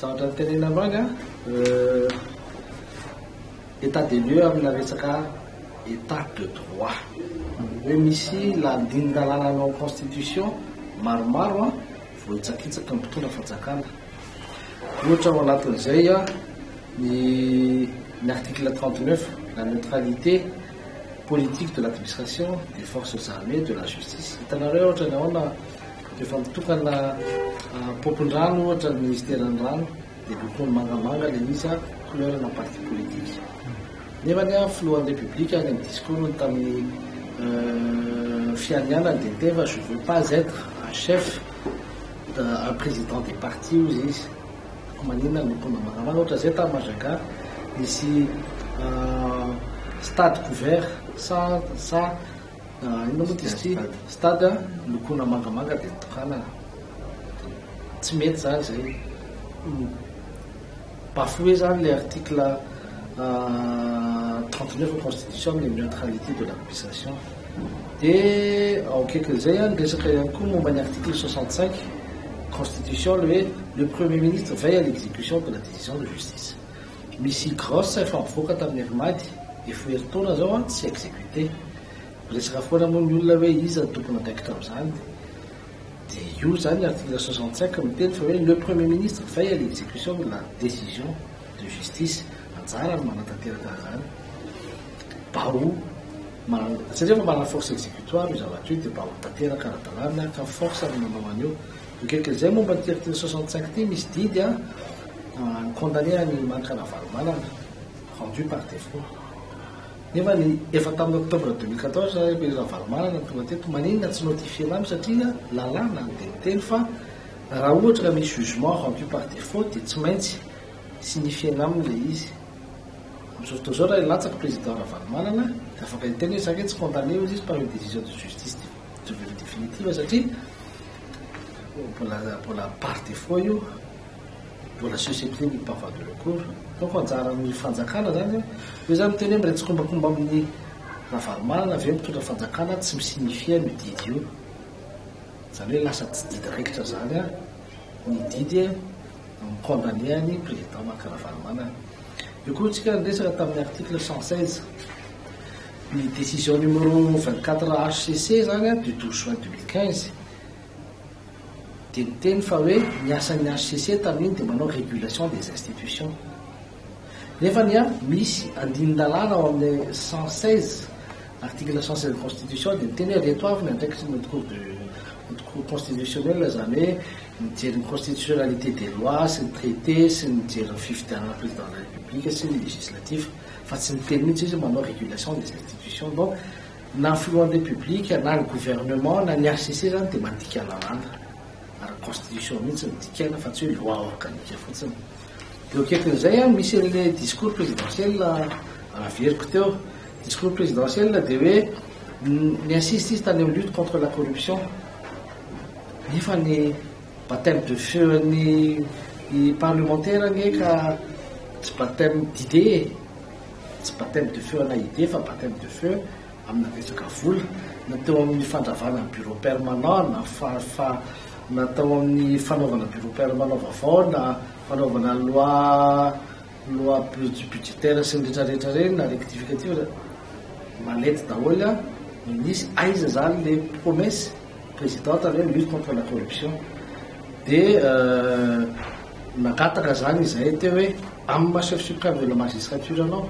Ohatra ny tenena androany état des lieux amina resaka état de droit. Hoe misy landin-dalàna ao constitution maromaro vohitsakitsaka mitondra fanjakana. Ohatra ao anatin'izay ny article 39, la neutralité politique de l'administration, des forces armées, de la justice. Hitanareo ohatra ny ahoana efa mitokana pompon-drano ohatra ny ministère-ny rano dia lokony mangamanga le izy couleurna parti politique. Nefa ny filohan'ny république any amin'ny discours tamin'ny fianianany dia teva je veux pas être un chef un président des partis ozy izy maninona lokony mangamanga ohatra zay tamin'ny Majunga misy stade couvert sa ino moa izy ty stade lokona mangamanga dia tokana tsy mety zany zay bafoué zany le article 39 constitution amin'ny neutralité de l'administration. Dia aokaikin'izay ny resaka ihany koa momba ny article 65 constitution le premier ministre veille à l'exécution de la décision de justice. Misy grosse efa mivoaka tamin'ny Herimady efa heritaona zao tsy exécuté. Resaka foana moa ny olona hoe iza tokony andaikitra amin'izany dia io zany article 65 miteny fa hoe le premier ministre veille à l'exécution de la décision de justice. Anjara ny manatanteraka zany bao satria fa manana force exécutoire io zavatra io dia mba ho tanteraka ara-dalàna ka force ny manao an'io. Kaikin'izay momba ny article 65 ty misy didy condamné any manokana varomanana rendu par défaut. Nefa ny efa tamin'ny octobre 2014 président varomanana tonga teto maninona tsy notifié anamy satria lalàna dia miteny fa raha ohatra misy jugement rendu par défaut dia tsy maintsy signifié aminy le izy. Amin'izao fotoana zao raha ilatsaky président varomanana dia afaka hiteny hoe sakay tsy condamné izy par une décision de justice définitive satria pour la par défaut io mbola susceptible de pourvoi de recours. Donc anjaran'ny fanjakana zany hoe zany miteny hoe miresy kombakomba amin'ny varomanana avy eo mitondra fanjakana tsy misignifié ny didy io zany hoe lasa tsy didy raikitra zany ny didy condamné any président makara varomanana. Io koa tsika resaka tamin'ny article 116 ny décision numéro 24 HCC zany du 12 juin 2015 dia miteny fa hoe ny asan'ny HCC tamin'iny dia manao régulation des institutions. Nefa ny misy andinin-dalàna ao amin'ny 116 article 116 constitution dia miteny hoe reto avy ny andraikitry notre cour constitutionnel zany hoe mijery ny constitutionnalité des lois sy ny traité sy mijery ny fifidianana président de la république sy ny législatif fa tsy miteny mihitsy izy manao régulation des institutions. Donc na filohan'ny république na ny gouvernement na ny HCC zany dia mandika lalàna ara constitution mihitsy midikana fa tsy hoe loi organique fotsiny. Dia akaikin'izay misy le discours présidentiel averiko teo discours présidentiel dia hoe ny insiste izy tany amin'ny lutte contre la corruption nefa ny baptême de feu ny parlementaire ka tsy baptême d'idée tsy baptême de feu ana idée fa baptême de feu amina resaka vola natao amin'ny fandravana bureau permanent natao amin'ny fanaovana bureau permanent vaovao na fanaovana loi budgétaire sy ny rehetrarehetra reny na rectificative malety daholo misy aiza zany le promesse présidente hoe lutte contre la corruption. Dia nagataka zany izay teo hoe amin'ny chef suprême de la magistrature anao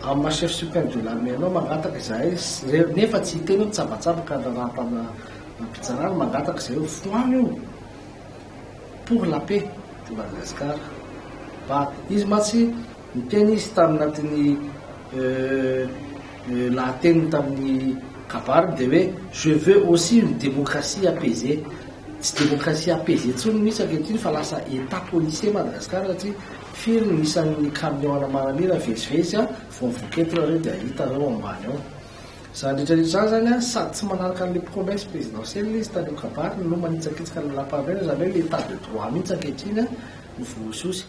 amin'ny chef suprême de l'armée anao mangataka izay nefa tsy hiteny hoe mitsabatsabaka andanatana mpitsarana mangataka izay hoe foany io pour la paix de Madagascar. Ba izy matsy miteny izy taminatin'ny lahateniny tamin'ny kabary dia hoe je veux aussi une démocratie apaisée. Tsy démocratie apaisée tsony misy ankehitriny fa lasa état policier Madagascar satria firy ny isan'ny camion ana maramira vezivezy vao mivoaketra reo dia hita reo ambany ao. Zany rehetrarehetra zany sady tsy manaraka an'le promesse présidentielle izy tany kabary no manitsakitsaka ny lampavena zany hoe l'état de droit mihitsy ankehitriny ny vohososy.